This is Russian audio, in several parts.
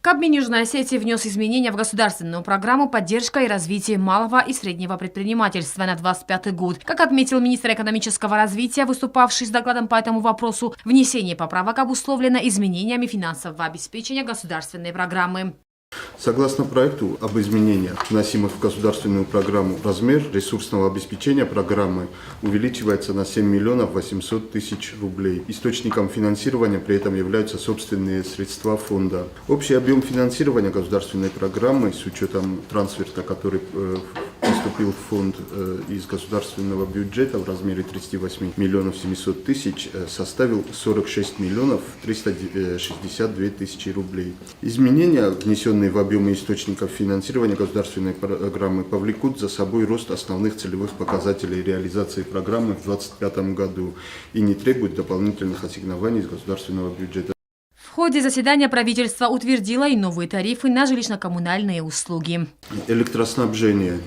Кабмин Южной Осетии внес изменения в государственную программу «Поддержка и развитие малого и среднего предпринимательства» на 2025 год. Как отметил министр экономического развития, выступавший с докладом по этому вопросу, внесение поправок обусловлено изменениями финансового обеспечения государственной программы. Согласно проекту об изменениях, вносимых в государственную программу, размер ресурсного обеспечения программы увеличивается на 7 миллионов 800 тысяч рублей. Источником финансирования при этом являются собственные средства фонда. Общий объем финансирования государственной программы с учетом трансферта, который поступил в фонд из государственного бюджета в размере 38 миллионов 700 тысяч, составил 46 миллионов 362 тысячи рублей. Изменения, внесенные в объемы источников финансирования государственной программы, повлекут за собой рост основных целевых показателей реализации программы в 2025 году и не требуют дополнительных ассигнований из государственного бюджета. В ходе заседания правительство утвердило и новые тарифы на жилищно-коммунальные услуги. Электроснабжение.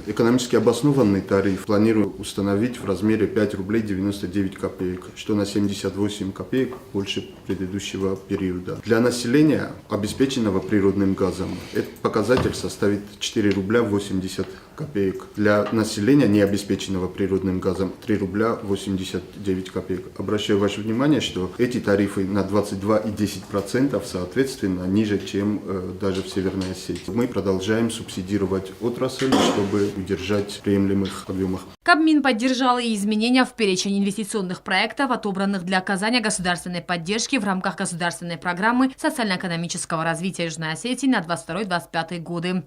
Экономически обоснованный тариф планирую установить в размере 5 рублей 99 копеек, что на 78 копеек больше предыдущего периода. Для населения, обеспеченного природным газом, этот показатель составит 4 рубля 80 копеек. Для населения, не обеспеченного природным газом, 3 рубля 89 копеек. Обращаю ваше внимание, что эти тарифы на 22 и 10% соответственно ниже, чем даже в Северной Осетии. Мы продолжаем субсидировать отрасль, чтобы удержать в приемлемых объемах. Кабмин поддержал и изменения в перечень инвестиционных проектов, отобранных для оказания государственной поддержки в рамках государственной программы социально-экономического развития Южной Осетии на 2022-2025 годы.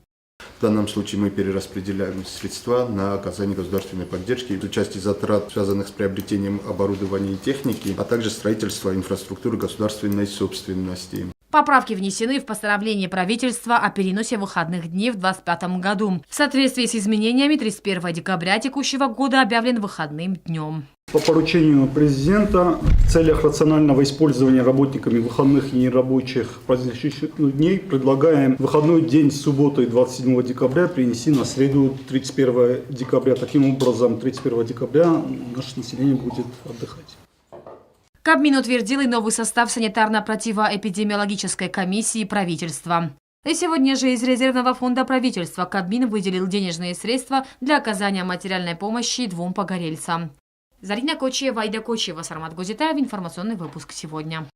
В данном случае мы перераспределяем средства на оказание государственной поддержки в части затрат, связанных с приобретением оборудования и техники, а также строительства инфраструктуры государственной собственности. Поправки внесены в постановление правительства о переносе выходных дней в 2025 году. В соответствии с изменениями 31 декабря текущего года объявлен выходным днем. По поручению президента в целях рационального использования работниками выходных и нерабочих праздничных дней предлагаем выходной день с субботой 27 декабря перенести на среду 31 декабря. Таким образом, 31 декабря наше население будет отдыхать. Кабмин утвердил и новый состав санитарно-противоэпидемиологической комиссии правительства. И сегодня же из резервного фонда правительства Кабмин выделил денежные средства для оказания материальной помощи 2 погорельцам. Зарина Кочиева, Айда Кочиева, Сармат Гузитаев. Информационный выпуск сегодня.